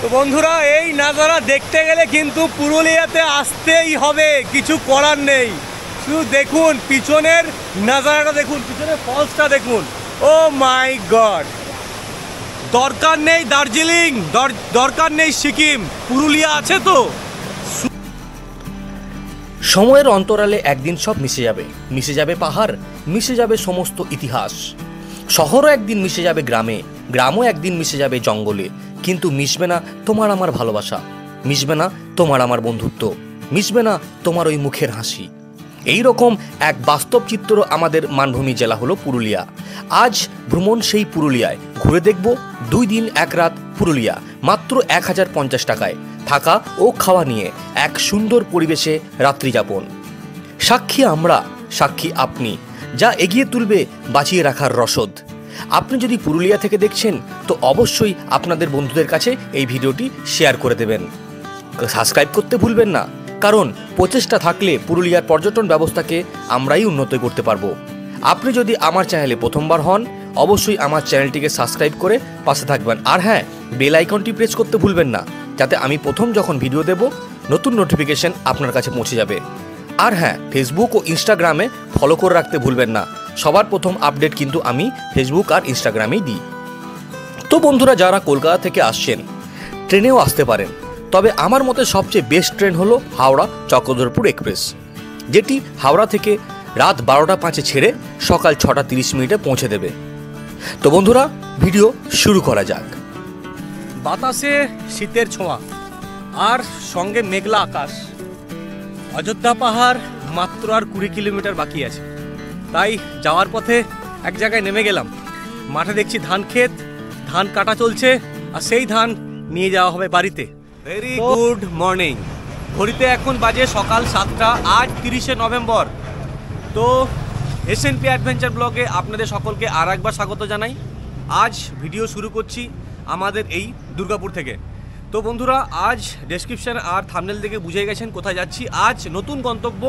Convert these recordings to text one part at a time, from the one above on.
তো বন্ধুরা, এই নাজারা দেখতে গেলে কিন্তু পুরুলিয়াতে আসতেই হবে, কিছু করার নেই। শুধু দেখুন পিছনের নাজারাটা, দেখুন পিছনের ফলসটা দেখুন। ও মাই গড! দরকার নেই দার্জিলিং, দরকার নেই সিকিম, পুরুলিয়া আছে তো। সময়ের অন্তরালে একদিন সব মিশে যাবে পাহাড়, মিশে যাবে সমস্ত ইতিহাস। শহরও একদিন মিশে যাবে গ্রামে, গ্রামও একদিন মিশে যাবে জঙ্গলে। কিন্তু মিশবে না তোমার আমার ভালোবাসা, মিশবে না তোমার আমার বন্ধুত্ব, মিশবে না তোমার ওই মুখের হাসি। এই রকম এক বাস্তব চিত্র আমাদের মানভূমি জেলা হলো পুরুলিয়া। আজ ভ্রমণ সেই পুরুলিয়ায়, ঘুরে দেখব 2 দিন 1 রাত পুরুলিয়া, মাত্র 1050 টাকায় থাকা ও খাওয়া নিয়ে এক সুন্দর পরিবেশে রাত্রিযাপন। সাক্ষী আমরা, সাক্ষী আপনি, যা এগিয়ে তুলবে বাঁচিয়ে রাখার রসদ। আপনি যদি পুরুলিয়া থেকে দেখছেন তো অবশ্যই আপনাদের বন্ধুদের কাছে এই ভিডিওটি শেয়ার করে দেবেন। সাবস্ক্রাইব করতে ভুলবেন না, কারণ প্রচেষ্টা থাকলে পুরুলিয়ার পর্যটন ব্যবস্থাকে আমরাই উন্নত করতে পারবো। আপনি যদি আমার চ্যানেলে প্রথমবার হন অবশ্যই আমার চ্যানেলটিকে সাবস্ক্রাইব করে পাশে থাকবেন। আর হ্যাঁ, বেল আইকনটি প্রেস করতে ভুলবেন না, যাতে আমি প্রথম যখন ভিডিও দেব নতুন নোটিফিকেশন আপনার কাছে পৌঁছে যাবে। আর হ্যাঁ, ফেসবুক ও ইনস্টাগ্রামে ফলো করে রাখতে ভুলবেন না। সবার প্রথম আপডেট কিন্তু আমি ফেসবুক আর ইনস্টাগ্রামেই দিই। তো বন্ধুরা, যারা কলকাতা থেকে আসছেন ট্রেনেও আসতে পারেন, তবে আমার মতে সবচেয়ে বেস্ট ট্রেন হলো হাওড়া চক্রধরপুর এক্সপ্রেস, যেটি হাওড়া থেকে রাত 12টা 5-এ ছেড়ে সকাল 6টা 30 মিনিটে পৌঁছে দেবে। তো বন্ধুরা, ভিডিও শুরু করা যাক। বাতাসে শীতের ছোঁয়া আর সঙ্গে মেঘলা আকাশ। অযোধ্যা পাহাড় মাত্র আর 20 কিলোমিটার বাকি আছে, তাই যাওয়ার পথে এক জায়গায় নেমে গেলাম। মাঠে দেখছি ধান ক্ষেত, ধান কাটা চলছে, আর সেই ধান নিয়ে যাওয়া হবে বাড়িতে। Very good morning. ঘড়িতে এখন বাজে সকাল 7টা। আজ 30শে নভেম্বর। তো এসএনপি অ্যাডভেঞ্চার ব্লগে আপনাদের সকলকে আর একবার স্বাগত জানাই। আজ ভিডিও শুরু করছি আমাদের এই দুর্গাপুর থেকে। তো বন্ধুরা, আজ ডেসক্রিপশন আর থাম্বনেল থেকে বুঝে গেছেন কোথায় যাচ্ছি। আজ নতুন গন্তব্য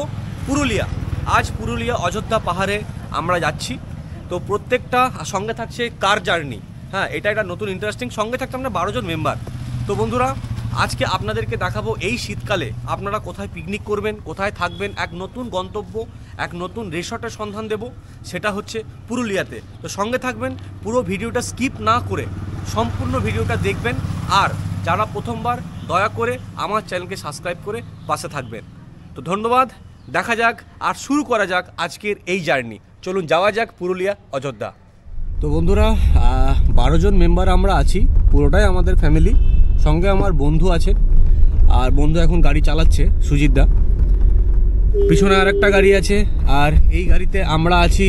পুরুলিয়া। আজ পুরুলিয়া অযোধ্যা পাহাড়ে আমরা যাচ্ছি। তো প্রত্যেকটা সঙ্গে থাকছে কার জার্নি। হ্যাঁ, এটা একটা নতুন ইন্টারেস্টিং। সঙ্গে থাকছে আমরা 12 জন মেম্বার। তো বন্ধুরা, আজকে আপনাদেরকে দেখাবো এই শীতকালে আপনারা কোথায় পিকনিক করবেন, কোথায় থাকবেন। এক নতুন গন্তব্য, এক নতুন রিসর্টের সন্ধান দেব, সেটা হচ্ছে পুরুলিয়াতে। তো সঙ্গে থাকবেন, পুরো ভিডিওটা স্কিপ না করে সম্পূর্ণ ভিডিওটা দেখবেন। আর যারা প্রথমবার, দয়া করে আমার চ্যানেলকে সাবস্ক্রাইব করে পাশে থাকবেন। তো ধন্যবাদ। দেখা যাক আর শুরু করা যাক আজকের এই জার্নি। চলুন যাওয়া যাক পুরুলিয়া অযোধ্যা। তো বন্ধুরা, 12 জন মেম্বার আমরা আছি, পুরোটাই আমাদের ফ্যামিলি। সঙ্গে আমার বন্ধু আছে, আর বন্ধু এখন গাড়ি চালাচ্ছে, সুজিত দা। পিছনে আর একটা গাড়ি আছে, আর এই গাড়িতে আমরা আছি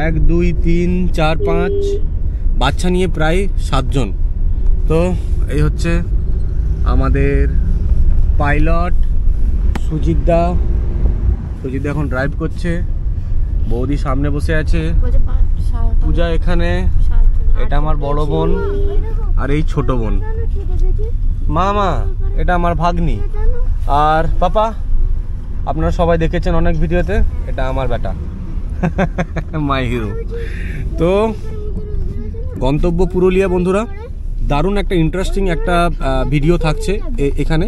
1 2 3 4 5 বাচ্চা নিয়ে প্রায় 7 জন। তো এই হচ্ছে আমাদের পাইলট সুজিত দা। সুজিত দা এখন ড্রাইভ করছে, বৌদি সামনে বসে আছে, পূজা এখানে, এটা আমার বড় বোন, আর এই ছোট বোন মামা, এটা আমার ভাগ্নি। আর পাপা আপনারা সবাই দেখেছেন অনেক ভিডিওতে, এটা আমার বেটা মাই হিরো। তো গন্তব্য পুরুলিয়া বন্ধুরা, দারুণ একটা ইন্টারেস্টিং একটা ভিডিও থাকছে এখানে।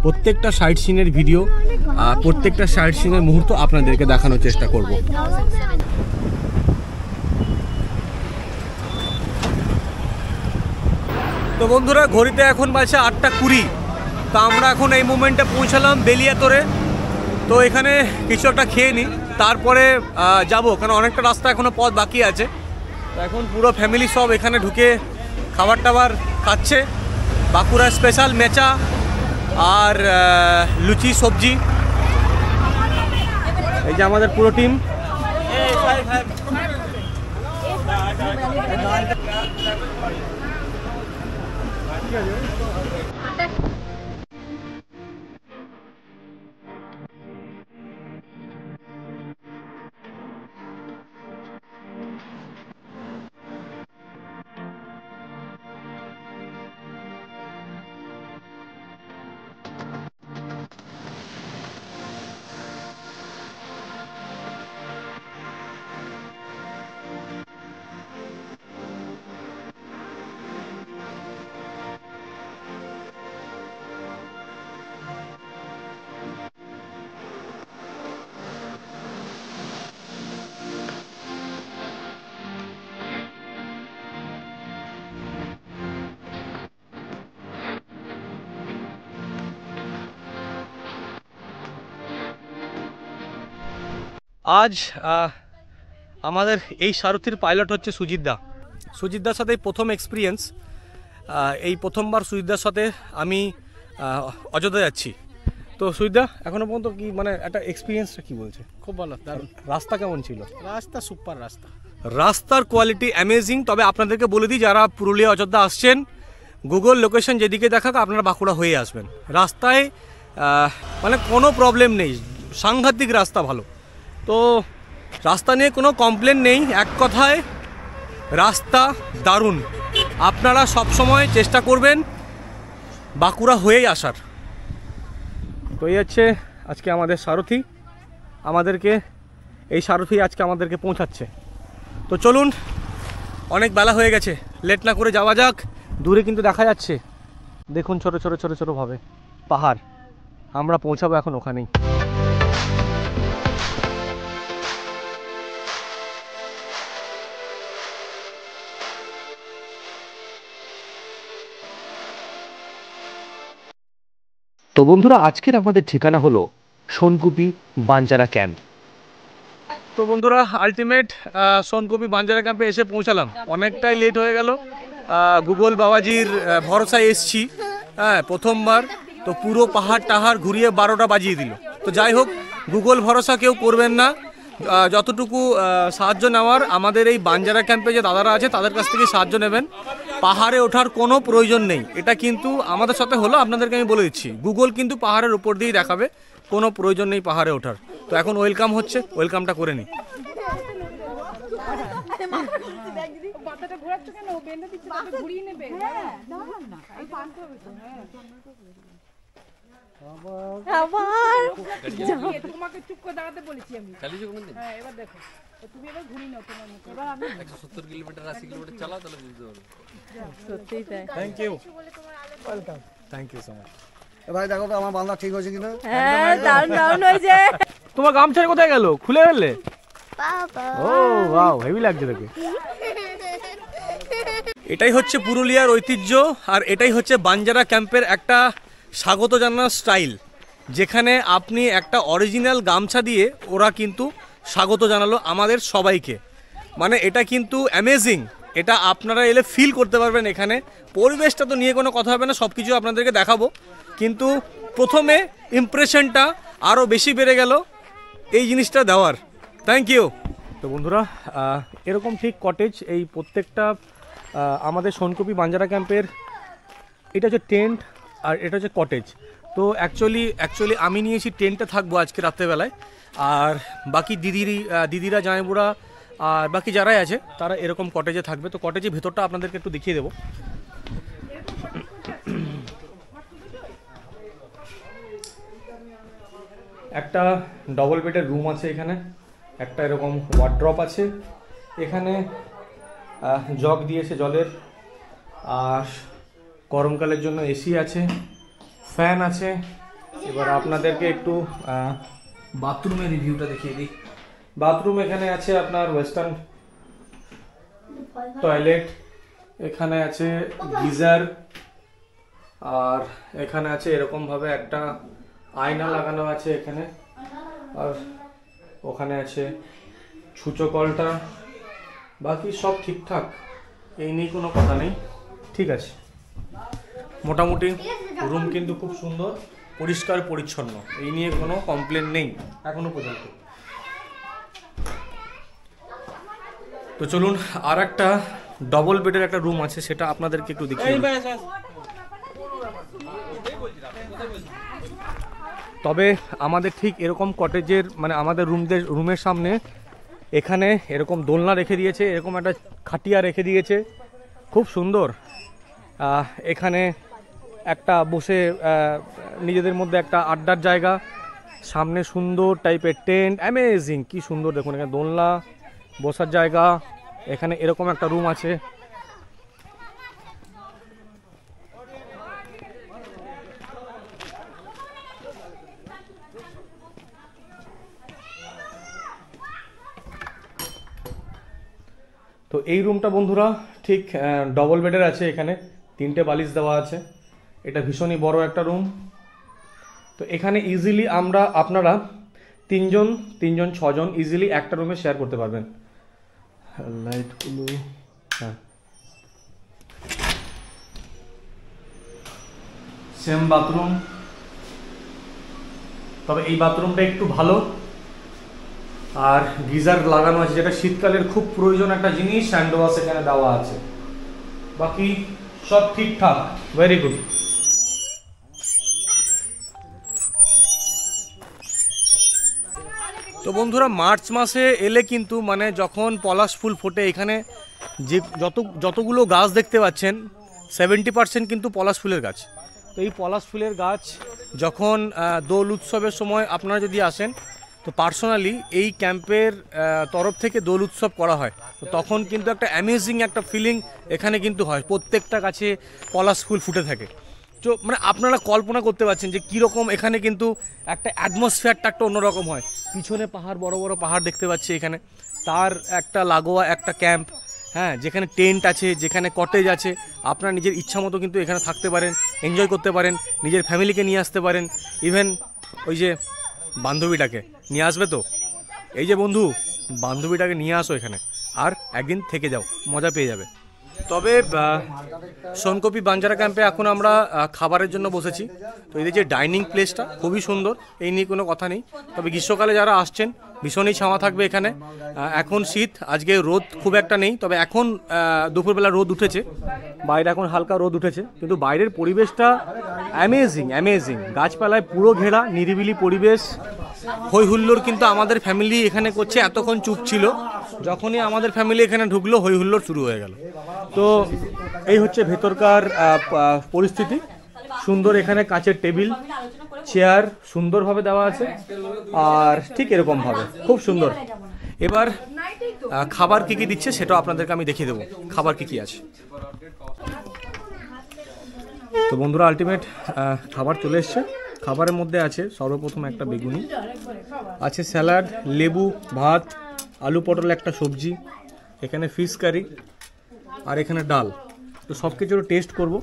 প্রত্যেকটা সাইট সিনের ভিডিও, প্রত্যেকটা সাইট সিনের মুহূর্ত আপনাদেরকে দেখানোর চেষ্টা করব। তো বন্ধুরা, ঘড়িতে এখন বাজে 8টা 20। তো আমরা এখন এই মোমেন্টে পৌঁছালাম বেলিয়াতরে। তো এখানে কিছু একটা খেয়ে নিই, তারপরে যাবো, কারণ অনেকটা রাস্তা এখনো পথ বাকি আছে। তো এখন পুরো ফ্যামিলি সব এখানে ঢুকে খাবার টাবার খাচ্ছে। বাঁকুড়া স্পেশাল মেচা আর লুচি সবজি। এই যে আমাদের পুরো টিম। আজ আমাদের এই সারথির পাইলট হচ্ছে সুজিতদার সাথে প্রথম এক্সপিরিয়েন্স। এই প্রথমবার সুজিতদার সাথে আমি অযোধ্যা যাচ্ছি। তো সুজিতদা এখনো পর্যন্ত কি মানে একটা এক্সপিরিয়েন্সটা কি বলছে? খুব ভালো, দারুণ। রাস্তা কেমন ছিল? রাস্তা সুপার রাস্তা, রাস্তার কোয়ালিটি অ্যামেজিং। তবে আপনাদেরকে বলে দিই, যারা পুরুলিয়া অযোধ্যা আসছেন, গুগল লোকেশন যেদিকে দেখাক আপনারা বাঁকুড়া হয়ে আসবেন। রাস্তায় মানে কোনো প্রবলেম নেই, সাংঘাতিক রাস্তা ভালো। তো রাস্তা নিয়ে কোনো কমপ্লেন নেই, এক কথায় রাস্তা দারুণ। আপনারা সবসময় চেষ্টা করবেন বাঁকুড়া হয়েই আসার। তো এই হচ্ছে আজকে আমাদের সারথি, এই সারথি আজকে আমাদেরকে পৌঁছাচ্ছে। তো চলুন, অনেক বেলা হয়ে গেছে, লেট না করে যাওয়া যাক। দূরে কিন্তু দেখা যাচ্ছে, দেখুন ছোট ছোট ছোট ছোট ভাবে পাহাড়। আমরা পৌঁছাবো এখন ওখানেই। তো বন্ধুরা, আজকের আমাদের ঠিকানা হলো সোনকুপি বাঞ্জারা ক্যাম্প। তো বন্ধুরা, আলটিমেট সোনকুপি বাঞ্জারা ক্যাম্পে এসে পৌঁছালাম। অনেকটাই লেট হয়ে গেল, গুগল বাবাজির ভরসায় এসছি। হ্যাঁ, প্রথমবার তো পুরো পাহাড় টাহাড় ঘুরিয়ে 12টা বাজিয়ে দিল। তো যাই হোক, গুগল ভরসা কেউ করবেন না। যতটুকু সাহায্য নেওয়ার, আমাদের এই বাঞ্জারা ক্যাম্পে যে দাদারা আছে তাদের কাছ থেকে সাহায্য নেবেন। পাহাড়ে ওঠার কোনো প্রয়োজন নেই, এটা কিন্তু আমাদের সাথে হলো, আপনাদেরকে আমি বলে দিচ্ছি। গুগল কিন্তু পাহাড়ের উপর দিয়েই দেখাবে, কোনো প্রয়োজন নেই পাহাড়ে ওঠার। তো এখন ওয়েলকাম হচ্ছে, ওয়েলকামটা করে নিই। তোমাকে চুপ করে দাঁড়াতে বলেছি আমি। হ্যাঁ, এবার দেখো তুমি এবার ঘুরি নাও তোমার মতো। এবার আমি 170 কিলোমিটার 80 কিলোমিটার চালাও, তাহলে বুঝতে পারবে। সত্যিই তাই। Thank you, welcome, thank you so much. ভাই দেখো তো আমার বান্দা ঠিক হয়েছে কিনা। হ্যাঁ, দারুণ দারুণ হয়েছে। তোমার গামছা কোথায় গেল? খুলে ফেললে? ও ওয়াও, হেভি লাগছে দেখে। এটাই হচ্ছে পুরুলিয়ার ঐতিহ্য, আর এটাই হচ্ছে বাঞ্জারা ক্যাম্পের একটা স্বাগত জানানোর স্টাইল, যেখানে আপনি একটা অরিজিনাল গামছা দিয়ে ওরা কিন্তু স্বাগত জানালো আমাদের সবাইকে। মানে এটা কিন্তু অ্যামেজিং, এটা আপনারা এলে ফিল করতে পারবেন। এখানে পরিবেশটা তো নিয়ে কোনো কথা হবে না, সব কিছু আপনাদেরকে দেখাবো, কিন্তু প্রথমে ইমপ্রেশনটা আরও বেশি বেড়ে গেল এই জিনিসটা দেওয়ার। Thank you. তো বন্ধুরা, এরকম ঠিক কটেজ এই প্রত্যেকটা আমাদের সোনকুপি বাঞ্জারা ক্যাম্পের, এটা হচ্ছে টেন্ট আর এটা হচ্ছে কটেজ। তো অ্যাকচুয়ালি আমি নিয়েছি টেন্টে থাকবো আজকে রাত্রেবেলায়, আর বাকি দিদিরা জামাইবুড়া আর বাকি যারাই আছে তারা এরকম কটেজে থাকবে। তো কটেজের ভেতরটা আপনাদেরকে একটু দেখিয়ে দেবো। একটা ডবল বেডের রুম আছে এখানে, একটা এরকম ওয়ার্ড্রপ আছে এখানে, জগ দিয়েছে জলের, আর গরমকালের জন্য এসি আছে, ফ্যান আছে। এবার আপনাদেরকে একটু বাথরুমের রিভিউটা দেখিয়ে দিই। বাথরুম এখানে আছে আপনার ওয়েস্টার্ন টয়লেট, এখানে আছে গিজার, আর এখানে আছে এরকম ভাবে একটা আয়না লাগানো আছে এখানে, আর ওখানে আছে ছুঁচো কলটা। বাকি সব ঠিকঠাক, এই নিয়ে কোনো কথা নেই, ঠিক আছে। মোটামুটি রুম কিন্তু খুব সুন্দর, পরিষ্কার পরিচ্ছন্ন, এই নিয়ে কোনো কমপ্লেন নেই এখনো পর্যন্ত। তো চলুন, আর একটা ডবল বেডের একটা রুম আছে, সেটা আপনাদেরকে একটু দেখিয়ে দিই। তবে আমাদের ঠিক এরকম কটেজের মানে আমাদের রুমের সামনে এখানে এরকম দোলনা রেখে দিয়েছে, এরকম একটা খাটিয়া রেখে দিয়েছে, খুব সুন্দর। এখানে একটা বসে নিজেদের মধ্যে একটা আড্ডার জায়গা, সামনে সুন্দর টাইপের টেন্ট, অ্যামেজিং, কি সুন্দর দেখুন। এখানে দোলনা, বসার জায়গা, এখানে এরকম একটা রুম আছে। তো এই রুমটা বন্ধুরা ঠিক ডবল বেডের আছে, এখানে 3টে বালিশ দেওয়া আছে, এটা ভীষণই বড় একটা রুম। তো এখানে ইজিলি আপনারা তিনজন 6 জন ইজিলি একটা রুমে শেয়ার করতে পারবেন। লাইটগুলো, হ্যাঁ সেম বাথরুম, তবে এই বাথরুমটা একটু ভালো, আর গিজার লাগানো আছে যেটা শীতকালের খুব প্রয়োজন একটা জিনিস, হ্যান্ড ওয়াশ এখানে দেওয়া আছে, বাকি সব ঠিকঠাক, ভেরি গুড। তো বন্ধুরা মার্চ মাসে এলে কিন্তু মানে যখন পলাশ ফুল ফোটে এখানে যে যতগুলো গাছ দেখতে পাচ্ছেন 70% কিন্তু পলাশ ফুলের গাছ। তো এই পলাশ ফুলের গাছ যখন দোল উৎসবের সময় আপনারা যদি আসেন, তো পার্সোনালি এই ক্যাম্পের তরফ থেকে দোল উৎসব করা হয়, তো তখন কিন্তু একটা অ্যামেজিং একটা ফিলিং এখানে কিন্তু হয়, প্রত্যেকটা গাছে পলাশ ফুল ফুটে থাকে। তো মানে আপনারা কল্পনা করতে পারছেন যে কীরকম এখানে কিন্তু একটা অ্যাটমসফিয়ারটা একটা অন্যরকম হয়। পিছনে পাহাড়, বড় বড় পাহাড় দেখতে পাচ্ছি এখানে, তার একটা লাগোয়া একটা ক্যাম্প, হ্যাঁ, যেখানে টেন্ট আছে, যেখানে কটেজ আছে, আপনার নিজের ইচ্ছা মতো কিন্তু এখানে থাকতে পারেন, এনজয় করতে পারেন, নিজের ফ্যামিলিকে নিয়ে আসতে পারেন, ইভেন ওই যে বান্ধবীটাকে নিয়ে আসবে, তো এই যে বন্ধু বান্ধবীটাকে নিয়ে আসো এখানে, আর একদিন থেকে যাও, মজা পেয়ে যাবে। তবে সোনকপি বাঞ্জারা ক্যাম্পে এখন আমরা খাবারের জন্য বসেছি। তো এই যে ডাইনিং প্লেসটা খুবই সুন্দর, এই নিয়ে কোনো কথা নেই। তবে গ্রীষ্মকালে যারা আসছেন ভীষণই ছাওয়া থাকবে এখানে। এখন শীত, আজকে রোদ খুব একটা নেই, তবে এখন দুপুরবেলা রোদ উঠেছে, বাইরে এখন হালকা রোদ উঠেছে, কিন্তু বাইরের পরিবেশটা অ্যামেজিং, গাছপালায় পুরো ঘেরা, নিরিবিলি পরিবেশ, হই হুল্লোড় কিন্তু আমাদের ফ্যামিলি এখানে করছে, এতক্ষণ চুপ ছিল, যখনই আমাদের ফ্যামিলি এখানে ঢুকলো হই হুল্লোড় শুরু হয়ে গেল। তো এই হচ্ছে ভেতরকার পরিস্থিতি। সুন্দর এখানে কাঁচের টেবিল, চেয়ার সুন্দরভাবে দেওয়া আছে, আর ঠিক এরকমভাবে খুব সুন্দর। এবার খাবার কী কী দিচ্ছে সেটাও আপনাদেরকে আমি দেখিয়ে দেবো, খাবার কী কী আছে। তো বন্ধুরা আলটিমেট খাবার চলে এসছে। খাবারের মধ্যে আছে সর্বপ্রথম একটা বেগুনি, আছে স্যালাড, লেবু, ভাত, আলু পটল একটা সবজি, এখানে ফিশ কারি, আর এখানে ডাল। তো সব কিছুর টেস্ট করব।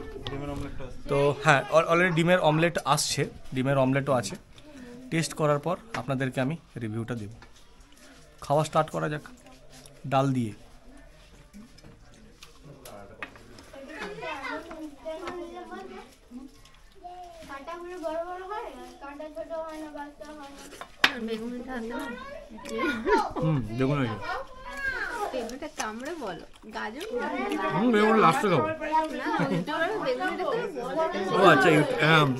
তো হ্যাঁ, অলরেডি ডিমের অমলেট আসছে, ডিমের অমলেটও আছে। টেস্ট করার পর আপনাদেরকে আমি রিভিউটা দেব। খাওয়া স্টার্ট করা যাক ডাল দিয়ে। বেগুন হয়েছে, কামড়ে বলো গাজর বেগুন লাস্টে খাবো। ও আচ্ছা,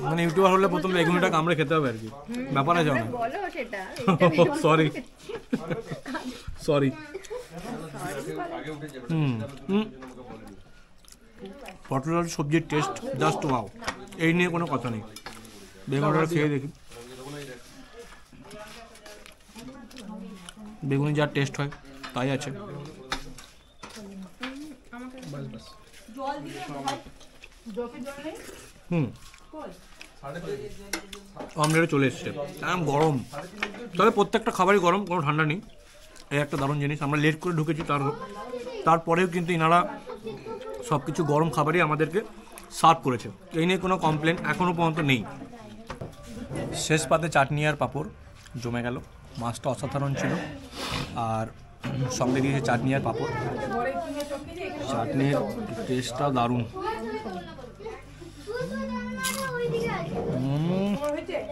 মানে ইউটিউবার হলে প্রথম বেগুনটা কামড়ে খেতে হবে আর কি, ব্যাপার আছে না। সরি। পটল আর সবজির টেস্ট জাস্ট ওয়াও, এই নিয়ে কোনো কথা নেই। বেগুনটা খেয়ে দেখি, বেগুনি যা টেস্ট হয় তাই আছে। অমলেটে চলে এসছে, গরম, তবে প্রত্যেকটা খাবারই গরম, কোনো ঠান্ডা নেই। এই একটা দারুণ জিনিস, আমরা লেট করে ঢুকেছি, তারপরেও কিন্তু এনারা সব কিছু গরম খাবারই আমাদেরকে সার্ভ করেছে, এই নিয়ে কোনো কমপ্লেন এখনও পর্যন্ত নেই। শেষ পাতে চাটনি আর পাঁপড় জমে গেল, মাছটা অসাধারণ ছিল, আর সঙ্গে দিয়েছে চাটনি আর পাঁপড়। চাটনির টেস্টটা দারুণ,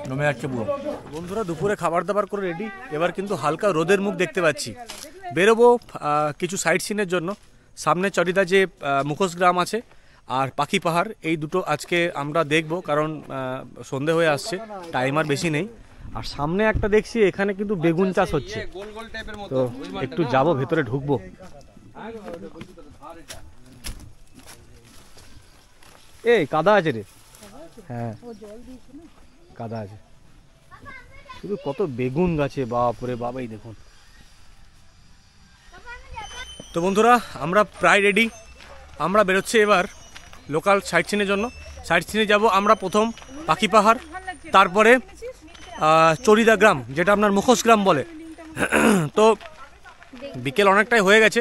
জমে যাচ্ছে পুরো। বন্ধুরা দুপুরে খাবার দাবার করে রেডি, এবার কিন্তু হালকা রোদের মুখ দেখতে পাচ্ছি। বেরোবো কিছু সাইট সিনের জন্য। সামনে চরিদা যে মুখোশ গ্রাম আছে আর পাখি পাহাড়, এই দুটো আজকে আমরা দেখব, কারণ সন্ধে হয়ে আসছে, টাইম আর বেশি নেই। আর সামনে একটা দেখছি এখানে কিন্তু বেগুন চাষ হচ্ছে, তো একটু যাব, ভেতরে ঢুকবো। এই কাদা আছে রে, হ্যাঁ কাদা আছে, শুধু কত বেগুন গাছে, বাপরে বাবা, এই দেখুন। তো বন্ধুরা আমরা প্রায় রেডি, আমরা বেরোচ্ছি এবার লোকাল সাইট সিনের জন্য। সাইট সিনে যাব আমরা প্রথম পাখি পাহাড়, তারপরে চরিদা গ্রাম, যেটা আপনার মুখোশ গ্রাম বলে। তো বিকেল অনেকটাই হয়ে গেছে,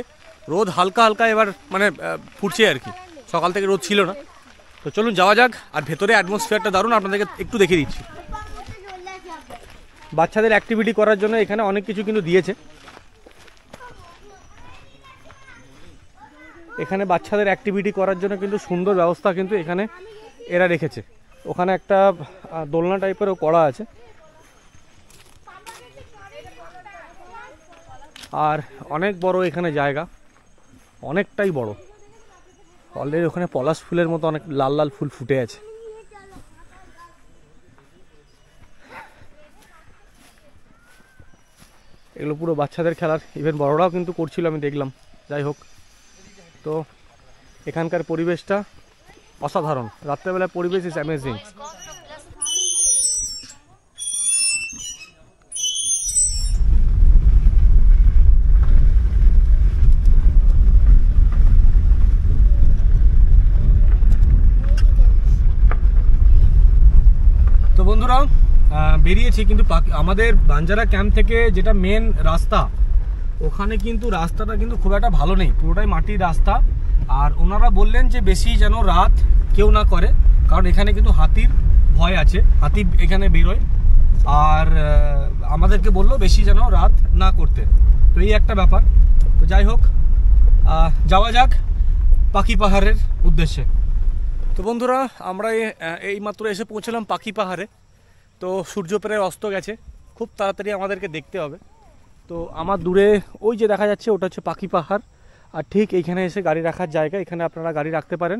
রোদ হালকা হালকা এবার মানে ফুটছে আর কি, সকাল থেকে রোদ ছিল না। তো চলুন যাওয়া যাক, আর ভেতরে অ্যাটমসফিয়ারটা দারুণ, আপনাদেরকে একটু দেখিয়ে দিচ্ছি। বাচ্চাদের অ্যাক্টিভিটি করার জন্য এখানে অনেক কিছু কিন্তু দিয়েছে। এখানে বাচ্চাদের অ্যাক্টিভিটি করার জন্য কিন্তু সুন্দর ব্যবস্থা কিন্তু এখানে এরা রেখেছে। ওখানে একটা দোলনা টাইপেরও করা আছে। আর অনেক বড় এখানে জায়গা, অনেকটাই বড়। অলরেডি ওখানে পলাশ ফুলের মতো অনেক লাল লাল ফুল ফুটে আছে। এগুলো পুরো বাচ্চাদের খেলার, ইভেন বড়রাও কিন্তু করছিল, আমি দেখলাম। যাই হোক, তো এখানকার পরিবেশটা অসাধারণ। রাত্রেবেলার পরিবেশ ইজ অ্যামেজিং। তো বন্ধুরা বেরিয়েছি, কিন্তু আমাদের বাঞ্জারা ক্যাম্প থেকে যেটা মেন রাস্তা, ওখানে কিন্তু রাস্তাটা কিন্তু খুব একটা ভালো নেই, পুরোটাই মাটির রাস্তা। আর ওনারা বললেন যে বেশি যেন রাত কেউ না করে, কারণ এখানে কিন্তু হাতির ভয় আছে, হাতি এখানে বেরোয়। আর আমাদেরকে বললো বেশি যেন রাত না করতে। তো এই একটা ব্যাপার। তো যাই হোক, যাওয়া যাক পাখি পাহাড়ের উদ্দেশ্যে। তো বন্ধুরা আমরা এইমাত্র এসে পৌঁছলাম পাখি পাহাড়ে। তো সূর্য প্রায় অস্ত গেছে, খুব তাড়াতাড়ি আমাদেরকে দেখতে হবে। তো আমার দূরে ওই যে দেখা যাচ্ছে ওটা হচ্ছে পাখি পাহাড়। আর ঠিক এইখানে এসে গাড়ি রাখার জায়গা, এখানে আপনারা গাড়ি রাখতে পারেন।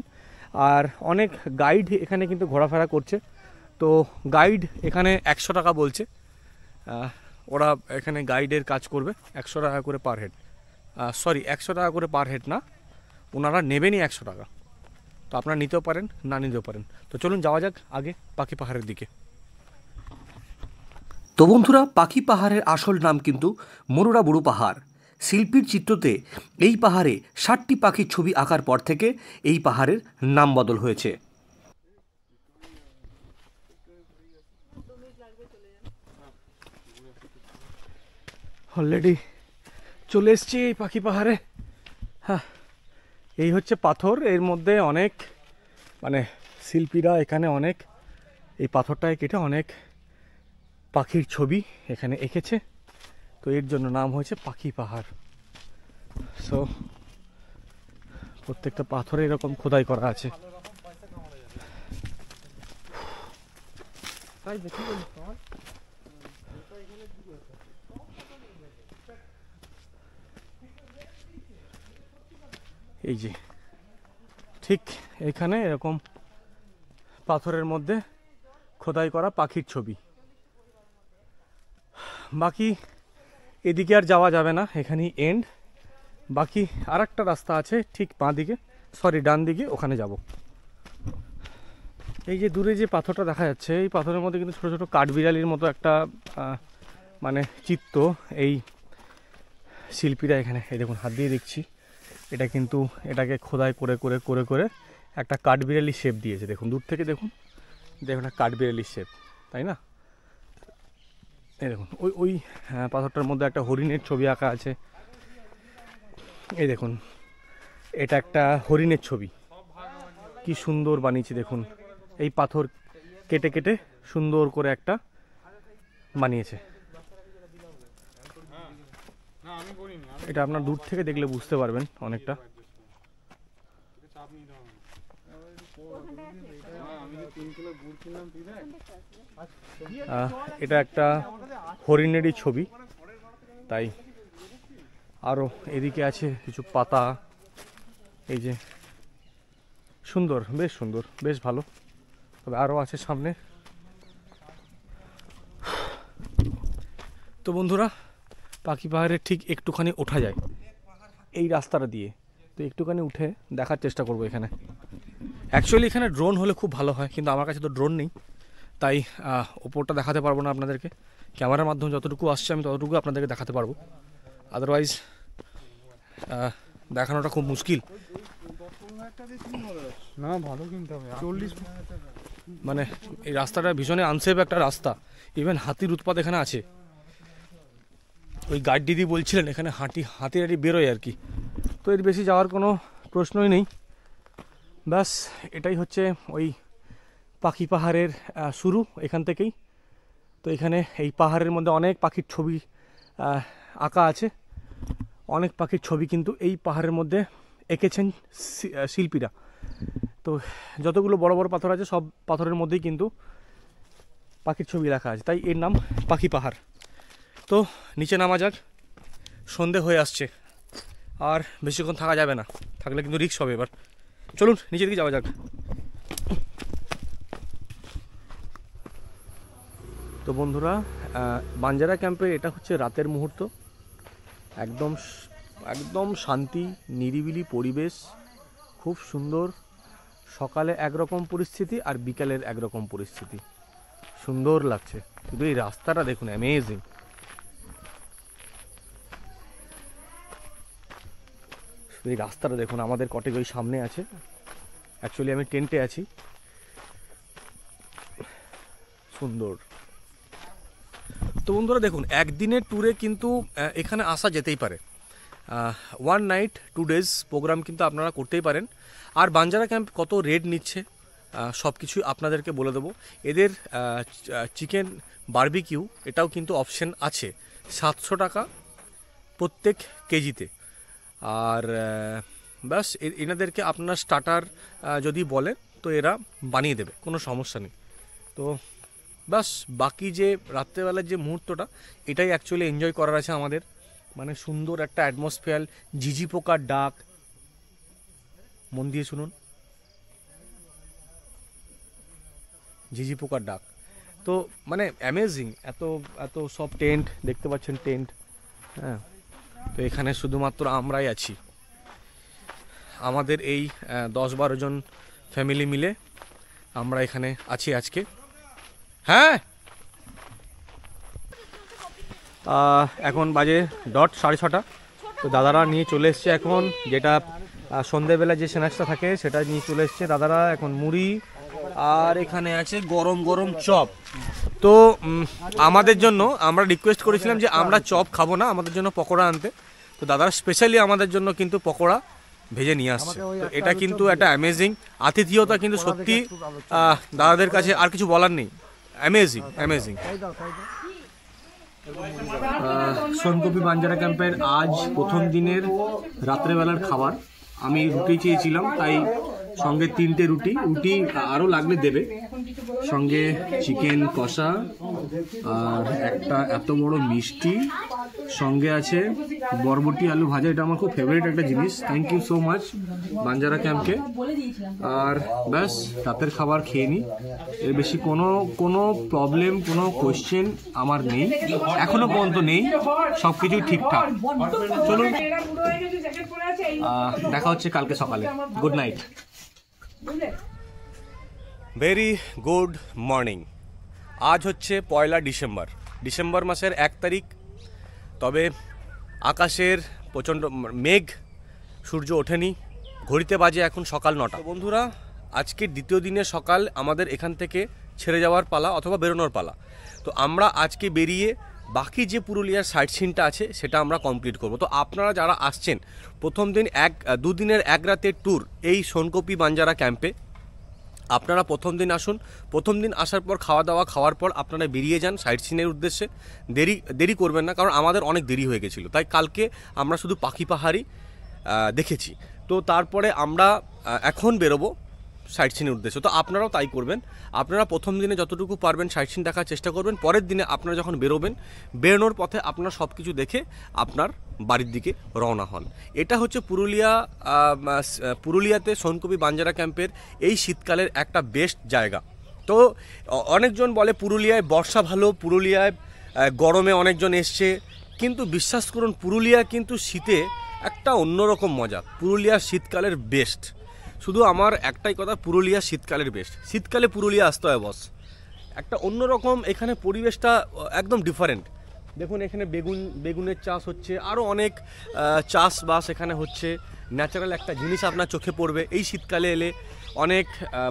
আর অনেক গাইড এখানে কিন্তু ঘোরাফেরা করছে। তো গাইড এখানে 100 টাকা বলছে, ওরা এখানে গাইডের কাজ করবে 100 টাকা করে পার হেড। সরি, 100 টাকা করে পার হেড না, ওনারা নেবেনই 100 টাকা। তো আপনারা নিতেও পারেন, না নিতেও পারেন। তো চলুন যাওয়া যাক আগে পাখি পাহাড়ের দিকে। তো বন্ধুরা, পাখি পাহাড়ের আসল নাম কিন্তু মরুড়া বুড়ো পাহাড়। শিল্পীর চিত্রতে এই পাহাড়ে 60টি পাখির ছবি আঁকার পর থেকে এই পাহাড়ের নাম বদল হয়েছে। অলরেডি চলে এসছি এই পাখি পাহাড়ে। হ্যাঁ, এই হচ্ছে পাথর, এর মধ্যে অনেক মানে শিল্পীরা এখানে অনেক এই পাথরটায় কেটে অনেক পাখির ছবি এখানে এঁকেছে। তো এর জন্য নাম হয়েছে পাখি পাহাড়। সো প্রত্যেকটা পাথরে এরকম খোদাই করা আছে। এই যে ঠিক এখানে এরকম পাথরের মধ্যে খোদাই করা পাখির ছবি। বাকি এদিকে আর যাওয়া যাবে না, এখানেই এন্ড। বাকি আর একটা রাস্তা আছে ঠিক বাঁ দিকে, সরি ডান দিকে, ওখানে যাব। এই যে দূরে যে পাথরটা দেখা যাচ্ছে, এই পাথরের মধ্যে কিন্তু ছোটো ছোটো কাঠবিড়ালির মতো একটা মানে চিত্র এই শিল্পীরা এখানে, এই দেখুন হাত দিয়ে দেখছি, এটা কিন্তু এটাকে খোদাই করে করে করে করে একটা কাঠবিড়ালি শেপ দিয়েছে। দেখুন দূর থেকে দেখুন, দেখুন একটা কাঠবিড়ালি শেপ, তাই না? এই দেখুন ওই ওই পাথরটার মধ্যে একটা হরিণের ছবি আঁকা আছে। এই দেখুন এটা একটা হরিণের ছবি, কি সুন্দর বানিয়েছে দেখুন। এই পাথর কেটে কেটে সুন্দর করে একটা বানিয়েছে। এটা আপনার দূর থেকে দেখলে বুঝতে পারবেন অনেকটা। এটা একটা হরিণেরই ছবি, তাই। আরও এদিকে আছে কিছু পাতা, এই যে সুন্দর, বেশ সুন্দর, বেশ ভালো। তবে আরও আছে সামনে। তো বন্ধুরা, পাখি পাহাড়ে ঠিক একটুখানি ওঠা যায় এই রাস্তাটা দিয়ে। তো একটুখানি উঠে দেখার চেষ্টা করব এখানে। অ্যাকচুয়ালি এখানে ড্রোন হলে খুব ভালো হয়, কিন্তু আমার কাছে তো ড্রোন নেই, তাই ওপরটা দেখাতে পারবো না আপনাদেরকে। ক্যামেরার মাধ্যমে যতটুকু আসছে আমি ততটুকু আপনাদেরকে দেখাতে পারবো, আদারওয়াইজ দেখানোটা খুব মুশকিল। না ভালো কিনতে হবে 40 মানে এই রাস্তাটা ভীষণই আনসেফ একটা রাস্তা, ইভেন হাতির উৎপাত এখানে আছে। ওই গাইড দিদি বলছিলেন এখানে হাতি বেরোয় আর কি। তো এর বেশি যাওয়ার কোনো প্রশ্নই নেই। ব্যাস এটাই হচ্ছে ওই পাখি পাহাড়ের শুরু, এখান থেকেই তো এখানে এই পাহাড়ের মধ্যে অনেক পাখির ছবি আঁকা আছে। অনেক পাখির ছবি কিন্তু এই পাহাড়ের মধ্যে এঁকেছেন শিল্পীরা। তো যতগুলো বড় বড় পাথর আছে সব পাথরের মধ্যেই কিন্তু পাখির ছবি রাখা আছে, তাই এর নাম পাখি পাহাড়। তো নিচে নামা যাক, সন্ধে হয়ে আসছে আর বেশিক্ষণ থাকা যাবে না, থাকলে কিন্তু রিস্ক হবে। এবার চলুন নিচের দিকে যাওয়া যাক। তো বন্ধুরা, বাঞ্জারা ক্যাম্পে এটা হচ্ছে রাতের মুহূর্ত। একদম শান্তি, নিরিবিলি পরিবেশ, খুব সুন্দর। সকালে একরকম পরিস্থিতি আর বিকালের একরকম পরিস্থিতি, সুন্দর লাগছে। শুধু এই রাস্তাটা দেখুন, অ্যামেজিং। এই রাস্তাটা দেখুন, আমাদের কটেজ ওই সামনে আছে। অ্যাকচুয়ালি আমি টেন্টে আছি। সুন্দর। তো বন্ধুরা দেখুন, একদিনের ট্যুরে কিন্তু এখানে আসা যেতেই পারে। 1 নাইট 2 ডেজ প্রোগ্রাম কিন্তু আপনারা করতেই পারেন। আর বাঞ্জারা ক্যাম্প কত রেট নিচ্ছে সব কিছুই আপনাদেরকে বলে দেবো। এদের চিকেন বারবিকিউ এটাও কিন্তু অপশন আছে, 700 টাকা প্রত্যেক কেজিতে। আর ব্যাস এনাদেরকে আপনার স্টার্টার যদি বলেন তো এরা বানিয়ে দেবে, কোনো সমস্যা নেই। তো ব্যাস বাকি যে রাত্রেবেলার যে মুহূর্তটা, এটাই অ্যাকচুয়ালি এনজয় করার আছে আমাদের। মানে সুন্দর একটা অ্যাটমসফিয়ার, ঝিঝি পোকার ডাক, মন দিয়ে শুনুন, ঝিঝি পোকার ডাক। তো মানে অ্যামেজিং। এত সব টেন্ট দেখতে পাচ্ছেন, টেন্ট। হ্যাঁ, তো এখানে শুধুমাত্র আমরাই আছি। আমাদের এই 10-12 জন ফ্যামিলি মিলে আমরা এখানে আছি আজকে। হ্যাঁ, এখন বাজে ডট 6:30। তো দাদারা নিয়ে চলে এসছে এখন, যেটা সন্ধেবেলা যে স্ন্যাক্সটা থাকে সেটা নিয়ে চলে এসছে দাদারা। এখন মুড়ি আর এখানে আছে গরম গরম চপ। তো আমাদের জন্য আমরা রিকোয়েস্ট করেছিলাম যে আমরা চপ খাবো না, আমাদের জন্য পকোড়া আনতে। তো দাদারা স্পেশালি আমাদের জন্য কিন্তু পকোড়া ভেজে নিয়ে আসছে। তো এটা কিন্তু একটা অ্যামেজিং আতিথেয়তা, কিন্তু সত্যি দাদাদের কাছে আর কিছু বলার নেই। Amazing amazing. সোনকপি বাঞ্জারা ক্যাম্পের আজ প্রথম দিনের রাত্রেবেলার খাবার। আমি রুটি চেয়েছিলাম, তাই সঙ্গে 3টে রুটি আরও লাগলে দেবে। সঙ্গে চিকেন কষা আর একটা এত বড় মিষ্টি, সঙ্গে আছে বরবটি আলু ভাজা। এটা আমার খুব ফেভারিট একটা জিনিস। Thank you so much Banjara ক্যাম্পকে। আর ব্যাস রাতের খাবার খেয়ে নিই। এর বেশি কোনো প্রবলেম, কোনো কোয়েশ্চেন আমার নেই, এখনো পর্যন্ত নেই। সব কিছুই ঠিকঠাক। চলুন, দেখা হচ্ছে কালকে সকালে। Good night. Very good morning. আজ হচ্ছে 1 ডিসেম্বর মাসের 1 তারিখ। তবে আকাশের প্রচণ্ড মেঘ, সূর্য ওঠেনি। ঘড়িতে বাজে এখন সকাল 9টা। বন্ধুরা, আজকের দ্বিতীয় দিনের সকাল আমাদের এখান থেকে ছেড়ে যাওয়ার পালা অথবা বেরোনোর পালা। তো আমরা আজকে বেরিয়ে বাকি যে পুরুলিয়ার সাইট সিনটা আছে সেটা আমরা কমপ্লিট করব। তো আপনারা যারা আসছেন প্রথম দিন 2 দিনের 1 রাতের ট্যুর এই সোনকপি বাঞ্জারা ক্যাম্পে, আপনারা প্রথম দিন আসুন। প্রথম দিন আসার পর খাওয়ার পর আপনারা বেরিয়ে যান সাইট সিনের উদ্দেশ্যে। দেরি করবেন না, কারণ আমাদের অনেক দেরি হয়ে গেছিলো। তাই কালকে আমরা শুধু পাখি পাহাড়ই দেখেছি। তো তারপরে আমরা এখন বেরোবো সাইট সিনের উদ্দেশ্যে। তো আপনারাও তাই করবেন। আপনারা প্রথম দিনে যতটুকু পারবেন সাইট সিন দেখার চেষ্টা করবেন। পরের দিনে আপনারা যখন বেরোনোর পথে আপনারা সব কিছু দেখে আপনার বাড়ির দিকে রওনা হন। এটা হচ্ছে পুরুলিয়াতে সোনকপি বাঞ্জারা ক্যাম্পের এই শীতকালের একটা বেস্ট জায়গা। তো অনেকজন বলে পুরুলিয়ায় বর্ষা ভালো, পুরুলিয়ায় গরমে অনেকজন এসছে, কিন্তু বিশ্বাস করুন পুরুলিয়া কিন্তু শীতে একটা অন্যরকম মজা। পুরুলিয়া শীতকালের বেস্ট। শুধু আমার একটাই কথা, পুরুলিয়া শীতকালের বেস্ট। শীতকালে পুরুলিয়া আসতে হয় বস, একটা অন্যরকম। এখানে পরিবেশটা একদম ডিফারেন্ট। দেখুন এখানে বেগুনের চাষ হচ্ছে, আরও অনেক চাষবাস এখানে হচ্ছে। ন্যাচারাল একটা জিনিস আপনার চোখে পড়বে এই শীতকালে এলে। অনেক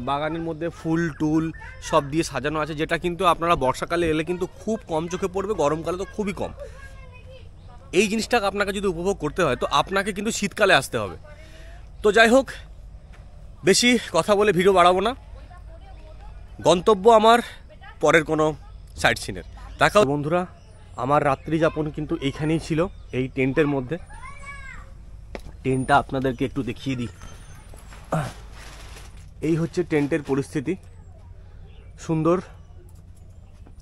বাগানের মধ্যে ফুল টুল সব দিয়ে সাজানো আছে, যেটা কিন্তু আপনারা বর্ষাকালে এলে কিন্তু খুব কম চোখে পড়বে, গরমকালে তো খুবই কম। এই জিনিসটা আপনাকে যদি উপভোগ করতে হয় তো আপনাকে কিন্তু শীতকালে আসতে হবে। তো যাই হোক, বেশি কথা বলে ভিডিও বাড়াবো না। গন্তব্য আমার পরের কোনো সাইট সিনের। দেখা বন্ধুরা, আমার রাত্রি যাপন কিন্তু এইখানেই ছিল, এই টেন্টের মধ্যে। টেন্টটা আপনাদেরকে একটু দেখিয়ে দিই। এই হচ্ছে টেন্টের পরিস্থিতি, সুন্দর।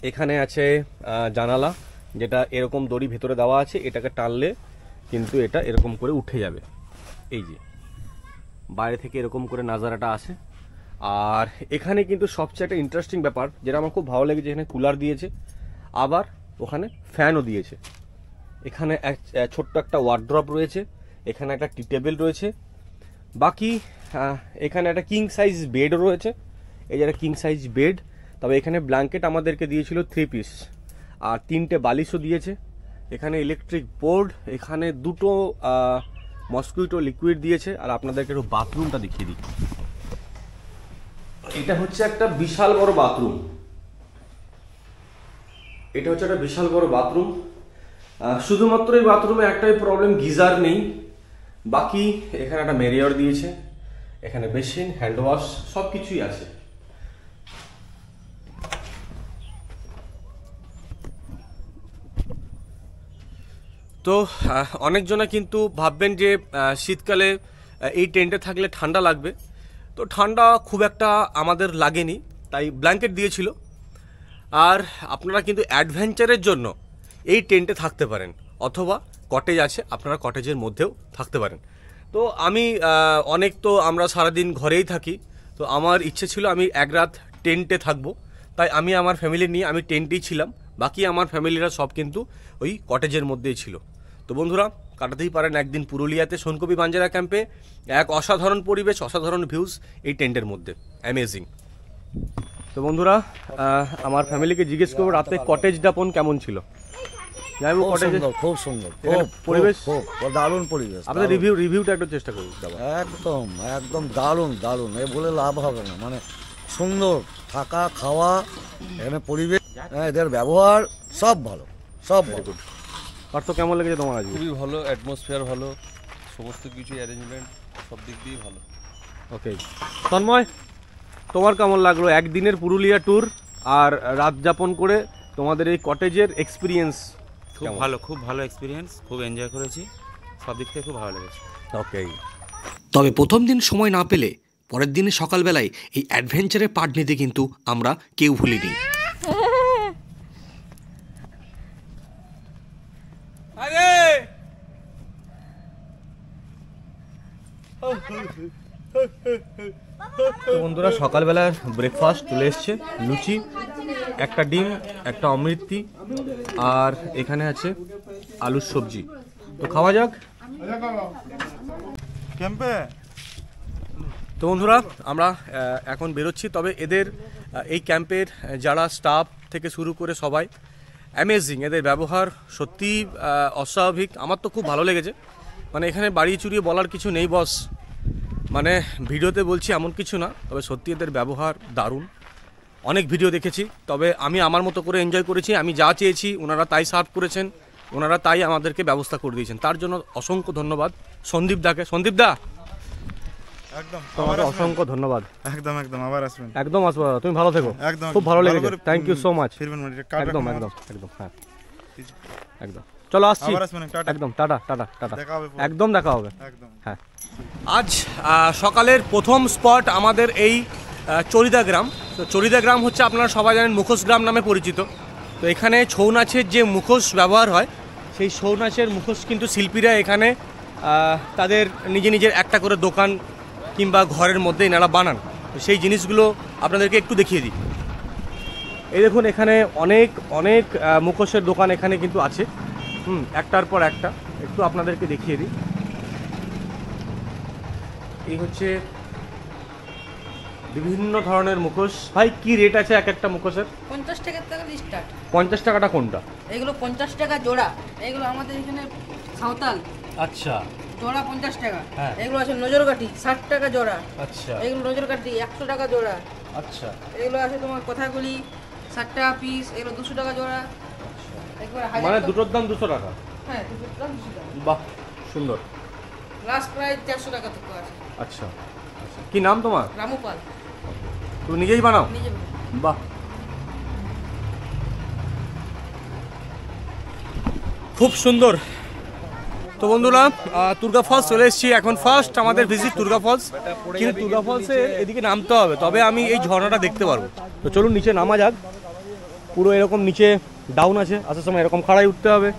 এখানে আছে জানালা, যেটা এরকম দড়ি ভেতরে দেওয়া আছে, এটাকে টানলে কিন্তু এটা এরকম করে উঠে যাবে। এই যে বাইরে থেকে এরকম করে নাজারাটা আসে। আর এখানে কিন্তু সবচেয়ে একটা ইন্টারেস্টিং ব্যাপার, যেটা আমার খুব ভালো লেগেছে, এখানে কুলার দিয়েছে, আবার ওখানে ফ্যানও দিয়েছে। এখানে ছোট্ট একটা ওয়ার্ড্রপ রয়েছে, এখানে একটা টি টেবিল রয়েছে, বাকি এখানে একটা কিং সাইজ বেডও রয়েছে। এই যে একটা কিং সাইজ বেড, তবে এখানে ব্ল্যাঙ্কেট আমাদেরকে দিয়েছিল 3 পিস, আর 3টে বালিশও দিয়েছে। এখানে ইলেকট্রিক বোর্ড, এখানে 2টো মসকুইটো লিকুইড দিয়েছে। আর আপনাদেরকে একটু বাথরুমটা দেখিয়ে দিই। এটা হচ্ছে একটা বিশাল বড় বাথরুম, এটা হচ্ছে একটা বিশাল বড় বাথরুম। শুধুমাত্র এই বাথরুমে একটাই প্রবলেম, গিজার নেই। বাকি এখানে একটা মেরিয়র দিয়েছে, এখানে বেসিন, হ্যান্ড ওয়াশ, সব কিছুই আছে। তো অনেকজনে কিন্তু ভাববেন যে শীতকালে এই টেন্টে থাকলে ঠান্ডা লাগবে, তো ঠান্ডা খুব একটা আমাদের লাগেনি, তাই ব্ল্যাঙ্কেট দিয়েছিল। আর আপনারা কিন্তু অ্যাডভেঞ্চারের জন্য এই টেন্টে থাকতে পারেন, অথবা কটেজ আছে, আপনারা কটেজের মধ্যেও থাকতে পারেন। তো আমি অনেক তো আমরা সারাদিন ঘরেই থাকি, তো আমার ইচ্ছে ছিল আমি এক রাত টেন্টে থাকবো, তাই আমি আমার ফ্যামিলি নিয়ে আমি টেন্টেই ছিলাম। বাকি আমার ফ্যামিলিরা সব কিন্তু ওই কটেজের মধ্যেই ছিল। তো বন্ধুরা, কাটাতেই পারেন একদিন পুরুলিয়াতে সোনকবি বাঞ্জারা ক্যাম্পে। এক অসাধারণ পরিবেশ, অসাধারণ ভিউজ এই টেন্টের মধ্যে, অ্যামেজিং। তো বন্ধুরা, আমার ফ্যামিলিকে জিজ্ঞেস করবো রাতে কটেজ যাপন কেমন ছিল। খুব সুন্দর পরিবেশ, দারুণ পরিবেশ। আপনাদের রিভিউটা একটু চেষ্টা করি। একদম একদম দারুণ দারুণ, এ বলে লাভ হবে না। মানে সুন্দর থাকা খাওয়া, এখানে পরিবেশ, এদের ব্যবহার সব ভালো, সব ভালো। আর তো কেমন লেগেছে তোমার? আজকে খুবই ভালো, অ্যাটমসফিয়ার ভালো, সমস্ত কিছু অ্যারেঞ্জমেন্ট সব দিক দিয়ে ভালো। ওকে তন্ময়, তোমার কেমন লাগলো একদিনের পুরুলিয়া ট্যুর আর রাত যাপন করে তোমাদের এই কটেজের এক্সপিরিয়েন্স? খুব ভালো, খুব ভালো এক্সপিরিয়েন্স, খুব এনজয় করেছি, সব দিক থেকে খুব ভালো লেগেছে। ওকে। তবে প্রথম দিন সময় না পেলে পরের দিনে সকালবেলায় এই অ্যাডভেঞ্চারে পার্ট নিতে কিন্তু আমরা কেউ ভুলিনি। তো বন্ধুরা, সকালবেলার ব্রেকফাস্ট চলে এসছে, লুচি, একটা ডিম, একটা অমৃতি, আর এখানে আছে আলুর সবজি। তো খাওয়া যাক ক্যাম্পে। তো বন্ধুরা, আমরা এখন বেরোচ্ছি। তবে এদের এই ক্যাম্পের যারা স্টাফ থেকে শুরু করে সবাই অ্যামেজিং, এদের ব্যবহার সত্যি অস্বাভাবিক। আমার তো খুব ভালো লেগেছে। মানে এখানে বাড়িয়ে চুরিয়ে বলার কিছু নেই বস, মানে ভিডিওতে বলছি এমন কিছু না, তবে সত্যি এদের ব্যবহার দারুণ। অনেক ভিডিও দেখেছি, তবে আমি আমার মতো করে এনজয় করেছি। আমি যা চেয়েছি ওনারা তাই সার্ভ করেছেন, ওনারা তাই আমাদেরকে ব্যবস্থা করে দিয়েছেন। তার জন্য অসংখ্য ধন্যবাদ সন্দীপ দাকে। সন্দীপ দা, একদম তোমাকে অসংখ্য ধন্যবাদ। একদম একদম আবার আসবেন। একদম আসবো, তুমি ভালো থেকো। একদম খুব ভালো লেগেছে, থ্যাংক ইউ সো মাচ। ফিরবেন মানে একদম একদম একদম, হ্যাঁ একদম। চলো আসছি, আবার আসবেন। টাটা। একদম টাটা টাটা টাটা, দেখা হবে পরে। একদম দেখা হবে। একদম। হ্যাঁ, আজ সকালের প্রথম স্পট আমাদের এই চরিদা গ্রাম। তো চরিদা গ্রাম হচ্ছে আপনারা সবাই জানেন মুখোশ গ্রাম নামে পরিচিত। তো এখানে ছৌ নাচের যে মুখোশ ব্যবহার হয়, সেই ছৌ নাচের মুখোশ কিন্তু শিল্পীরা এখানে তাদের নিজের একটা করে দোকান কিংবা ঘরের মধ্যে এনারা বানান। তো সেই জিনিসগুলো আপনাদেরকে একটু দেখিয়ে দিই। এই দেখুন, এখানে অনেক অনেক মুখোশের দোকান এখানে কিন্তু আছে, একটার পর একটা। একটু আপনাদেরকে দেখিয়ে দিই। এই হচ্ছে বিভিন্ন ধরনের মুখোশ। ভাই কি রেট আছে এক একটা মুখোশের? 50 টাকা থেকে স্টার্ট। 50 টাকাটা কোনটা? এগুলো 50 টাকা জোড়া। এগুলো আমাদের এখানে সাঁওতাল আচ্ছা, জোড়া 50 টাকা। হ্যাঁ। এগুলো আছে নজরকাঠি 60 টাকা জোড়া। আচ্ছা এগুলো নজরকাঠি 100 টাকা জোড়া। আচ্ছা, এগুলো আছে তোমার কথাগুলি 60 টাকা পিস। এগুলো 200 টাকা জোড়া। একবার মানে দুটোর দাম 200 টাকা? হ্যাঁ, দুটোর দাম 200 টাকা। বাহ, সুন্দর। লাস্ট প্রাইস 400 টাকা থেকে আছে। আচ্ছা আচ্ছা, কি নাম তোমার? রামুপাল। তুমি নিজেই বানাও? নিজে বাহ। খুব সুন্দর। তো বন্ধুরা তুর্গা ফলস চলে এসেছি এখন। ফার্স্ট আমাদের ভিজিট তুর্গা ফলস, কিন্তু তুর্গা ফলসে এদিকে নামতে হবে, তবে আমি এই ঝর্ণাটা দেখতে পারবো। তো চলুন নিচে নামা যাক। পুরো এরকম নিচে ডাউন আছে, আসার সময় এরকম খাড়াই উঠতে হবে।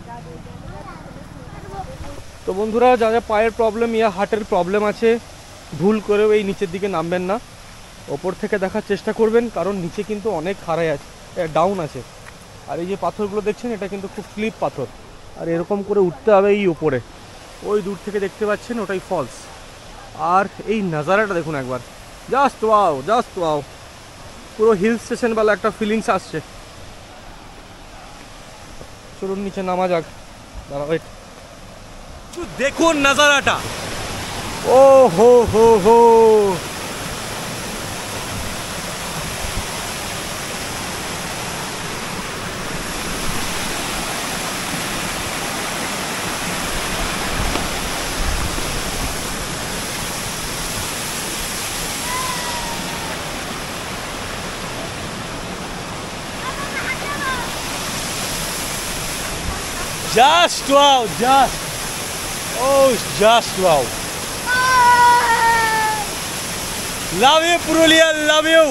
তো বন্ধুরা যাদের পায়ের প্রবলেম ইয়া হার্টের প্রবলেম আছে, ভুল করেও এই নিচের দিকে নামবেন না, ওপর থেকে দেখার চেষ্টা করবেন, কারণ নিচে কিন্তু অনেক খাড়াই আছে, ডাউন আছে। আর এই যে পাথরগুলো দেখছেন, এটা কিন্তু খুব স্লিপ পাথর, আর এরকম করে উঠতে হবে এই উপরে। ওই দূর থেকে দেখতে পাচ্ছেন ওটাই ফলস। আর এই নাজারাটা দেখুন একবার, জাস্ট ওয়াও, জাস্ট ওয়াও। পুরো হিল স্টেশন বেলা একটা ফিলিংস আসছে। চলুন নিচে নামা যাক। দেখুন নাজারাটা, ও হো হো হো। Just wow, just, oh, just wow. Love you, Purulia, love you.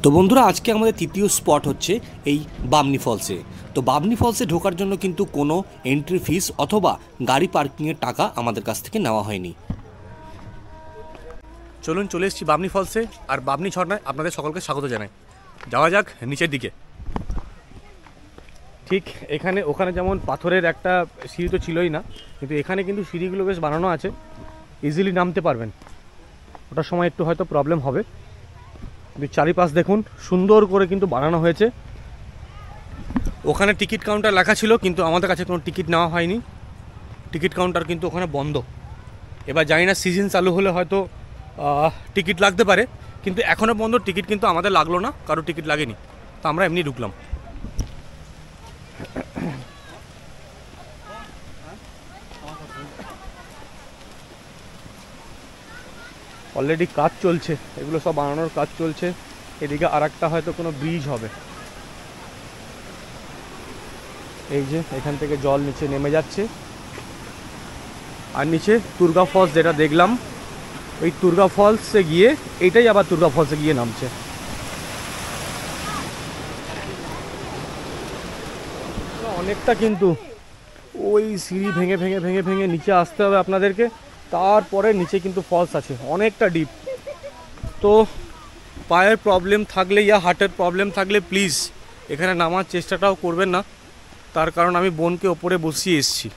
তো বন্ধুরা আজকে আমাদের তৃতীয় স্পট হচ্ছে এই বামনি ফলসে। তো বামনি ফলসে ঢোকার জন্য কিন্তু কোনো এন্ট্রি ফিস অথবা গাড়ি পার্কিংয়ের টাকা আমাদের কাছ থেকে নেওয়া হয়নি। চলুন চলে এসেছি বামনি ফলসে, আর বামনি ঝর্ণায় আপনাদের সকলকে স্বাগত জানাই। যাওয়া যাক নিচের দিকে। ঠিক এখানে ওখানে যেমন পাথরের একটা সিঁড়ি তো ছিলই না, কিন্তু এখানে কিন্তু সিঁড়িগুলো বেশ বানানো আছে, ইজিলি নামতে পারবেন। ওটার সময় একটু হয়তো প্রবলেম হবে, কিন্তু চারিপাশ দেখুন সুন্দর করে কিন্তু বানানো হয়েছে। ওখানে টিকিট কাউন্টার লেখা ছিল, কিন্তু আমাদের কাছে কোনো টিকিট নেওয়া হয়নি। টিকিট কাউন্টার কিন্তু ওখানে বন্ধ। এবার জানি না সিজন চালু হলে হয়তো টিকিট লাগতে পারে, কিন্তু এখনও বন্ধ। টিকিট কিন্তু আমাদের লাগলো না, কারো টিকিট লাগেনি, তো আমরা এমনি ঢুকলাম। অলরেডি কাজ চলছে, এগুলো সব বানানোর কাজ চলছে। এদিকে আর একটা হয়তো কোনো ব্রিজ হবে। এই যে এখান থেকে জল নিচে নেমে যাচ্ছে, আর নিচে তুর্গা ফলস যেটা দেখলাম, ওই তুর্গা ফলসে গিয়ে এইটাই আবার তুর্গা ফলসে গিয়ে নামছে। অনেকটা কিন্তু ওই সিঁড়ি ভেঙে ভেঙে ভেঙে ভেঙে নিচে আসতে হবে আপনাদেরকে, তারপরে নিচে কিন্তু ফলস আছে, অনেকটা ডিপ। তো পায়ের প্রবলেম থাকলে ইয়া হার্টের প্রবলেম থাকলে প্লিজ এখানে নামার চেষ্টাটাও করবেন না, তার কারণ আমি বোনকে ওপরে বসিয়ে এসেছি।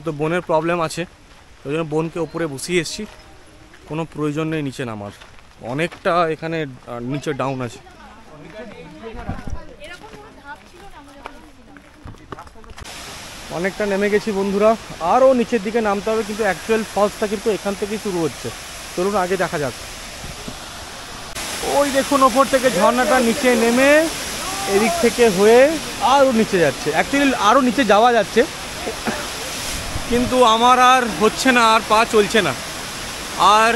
তো বোনের প্রবলেম আছে, ওই জন্য বোনকে ওপরে বসিয়ে এসেছি। কোনো প্রয়োজন নেই নিচে নামার, অনেকটা এখানে নিচে ডাউন আছে। অনেকটা নেমে গেছি বন্ধুরা, আরও নিচের দিকে নামতে হবে, কিন্তু অ্যাকচুয়াল ফলসটা কিন্তু এখান থেকেই শুরু হচ্ছে। চলুন আগে দেখা যাক। ওই দেখুন ওপর থেকে ঝর্ণাটা নিচে নেমে এদিক থেকে হয়ে আরও নিচে যাচ্ছে। অ্যাকচুয়ালি আরও নিচে যাওয়া যাচ্ছে, কিন্তু আমার আর হচ্ছে না, আর পা চলছে না, আর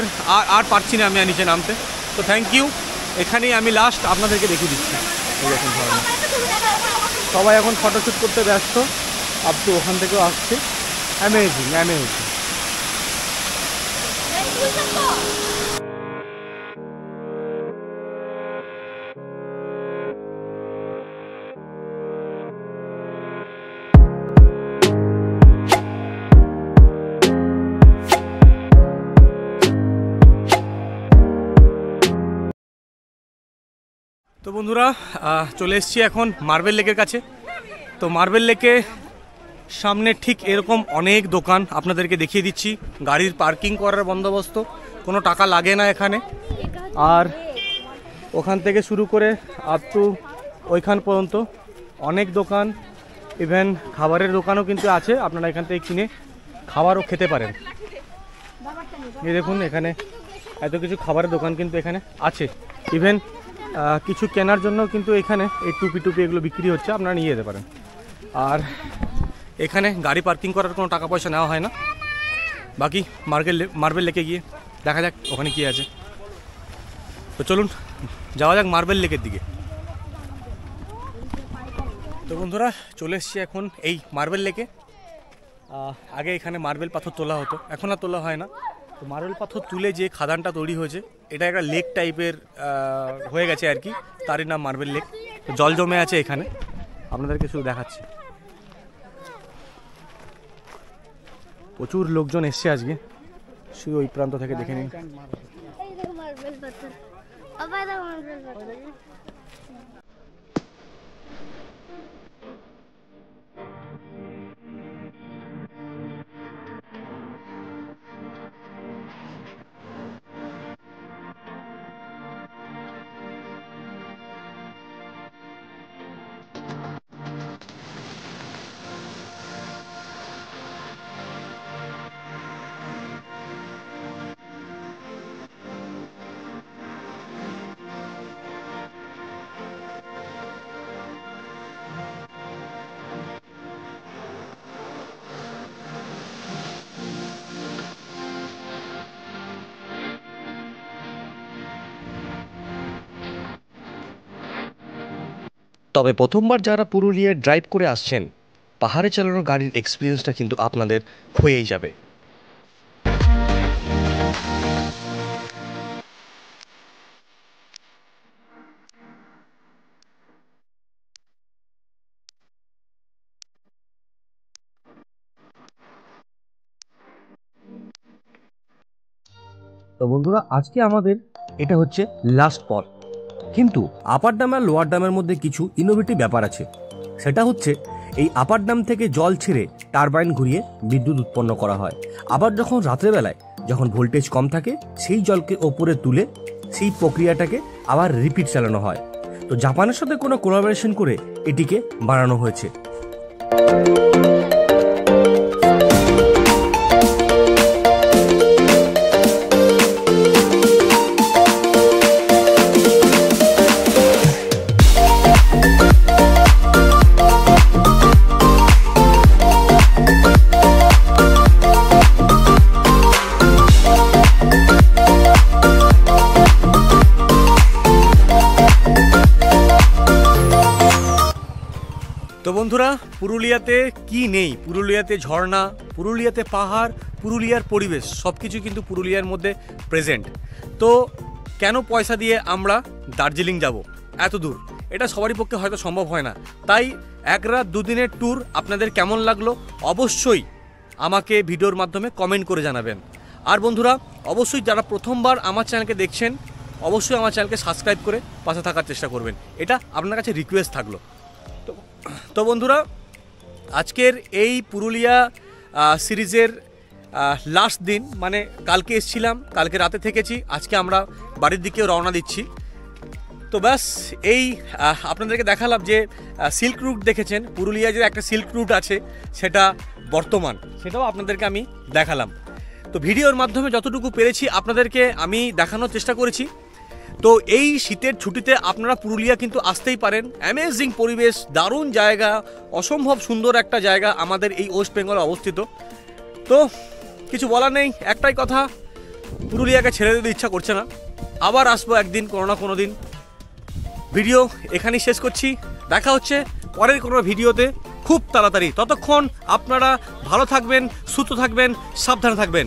আর পারছি না আমি নিচে নামতে। তো থ্যাংক ইউ, এখানেই আমি লাস্ট আপনাদেরকে দেখিয়ে দিচ্ছি। এই দেখুন ঝর্ণা, সবাই এখন ফটোশ্যুট করতে ব্যস্ত। আপ তো ওখান থেকেও আসছে। Amazing amazing. তো বন্ধুরা চলে এসেছি এখন মার্বেল লেকের কাছে। তো মার্বেল লেকে সামনে ঠিক এরকম অনেক দোকান আপনাদেরকে দেখিয়ে দিচ্ছি। গাড়ির পার্কিং করার বন্দোবস্ত, কোনো টাকা লাগে না এখানে। আর ওখান থেকে শুরু করে আপ টু ওইখান পর্যন্ত অনেক দোকান, ইভেন খাবারের দোকানও কিন্তু আছে, আপনারা এখান থেকে কিনে খাবারও খেতে পারেন। এই দেখুন এখানে এত কিছু খাবারের দোকান কিন্তু এখানে আছে। ইভেন কিছু কেনার জন্য কিন্তু এখানে এই টুপি টুপি এগুলো বিক্রি হচ্ছে, আপনারা নিয়ে যেতে পারেন। আর এখানে গাড়ি পার্কিং করার কোনো টাকা পয়সা নেওয়া হয় না। বাকি মার্বেল লেকে গিয়ে দেখা যাক ওখানে কী আছে। তো চলুন যাওয়া যাক মার্বেল লেকের দিকে। তো বন্ধুরা চলে এসেছি এখন এই মার্বেল লেকে। আগে এখানে মার্বেল পাথর তোলা হতো, এখন আর তোলা হয় না। তো মার্বেল পাথর তুলে যে খাদানটা তৈরি হয়েছে এটা একটা লেক টাইপের হয়ে গেছে আর কি, তারই নাম মার্বেল লেক। তো জল জমে আছে এখানে, আপনাদেরকে শুধু দেখাচ্ছি। প্রচুর লোকজন এসছে আজকে, শুধু ওই প্রান্ত থেকে দেখে নিন। তবে প্রথমবার যারা পুরুলিয়ায় ড্রাইভ করে আসছেন, পাহাড়ে চালানো গাড়ির এক্সপিরিয়েন্সটা কিন্তু আপনাদের হয়েই যাবে। তো বন্ধুরা আজকে আমাদের এটা হচ্ছে লাস্ট স্পট, কিন্তু আপার ড্যাম আর লোয়ার ড্যামের মধ্যে কিছু ইনোভেটিভ ব্যাপার আছে। সেটা হচ্ছে এই আপার ড্যাম থেকে জল ছেড়ে টারবাইন ঘুরিয়ে বিদ্যুৎ উৎপন্ন করা হয়। আবার যখন রাত্রেবেলায় যখন ভোল্টেজ কম থাকে সেই জলকে ওপরে তুলে সেই প্রক্রিয়াটাকে আবার রিপিট চালানো হয়। তো জাপানের সাথে কোনো কোলাবোরেশন করে এটিকে বানানো হয়েছে। তো বন্ধুরা পুরুলিয়াতে কি নেই? পুরুলিয়াতে ঝর্ণা, পুরুলিয়াতে পাহাড়, পুরুলিয়ার পরিবেশ সব কিছু কিন্তু পুরুলিয়ার মধ্যে প্রেজেন্ট। তো কেন পয়সা দিয়ে আমরা দার্জিলিং যাব এত দূর? এটা সবারই পক্ষে হয়তো সম্ভব হয় না। তাই এক রাত দুদিনের ট্যুর আপনাদের কেমন লাগলো অবশ্যই আমাকে ভিডিওর মাধ্যমে কমেন্ট করে জানাবেন। আর বন্ধুরা অবশ্যই যারা প্রথমবার আমার চ্যানেলকে দেখছেন অবশ্যই আমার চ্যানেলকে সাবস্ক্রাইব করে পাশে থাকার চেষ্টা করবেন, এটা আপনার কাছে রিকোয়েস্ট থাকলো। তো বন্ধুরা আজকের এই পুরুলিয়া সিরিজের লাস্ট দিন, মানে কালকে এসেছিলাম, কালকে রাতে থেকেছি, আজকে আমরা বাড়ির দিকেও রওনা দিচ্ছি। তো ব্যাস এই আপনাদেরকে দেখালাম যে সিল্ক রুট দেখেছেন, পুরুলিয়া যে একটা সিল্ক রুট আছে সেটা বর্তমান, সেটাও আপনাদেরকে আমি দেখালাম। তো ভিডিওর মাধ্যমে যতটুকু পেরেছি আপনাদেরকে আমি দেখানোর চেষ্টা করেছি। তো এই শীতের ছুটিতে আপনারা পুরুলিয়া কিন্তু আসতেই পারেন। অ্যামেজিং পরিবেশ, দারুণ জায়গা, অসম্ভব সুন্দর একটা জায়গা আমাদের এই ওয়েস্ট বেঙ্গলে অবস্থিত। তো কিছু বলার নেই, একটাই কথা, পুরুলিয়াকে ছেড়ে দিতে ইচ্ছা করছে না। আবার আসবো একদিন, কোনো না কোনো দিন। ভিডিও এখানেই শেষ করছি, দেখা হচ্ছে পরের কোনো ভিডিওতে খুব তাড়াতাড়ি। ততক্ষণ আপনারা ভালো থাকবেন, সুস্থ থাকবেন, সাবধানে থাকবেন।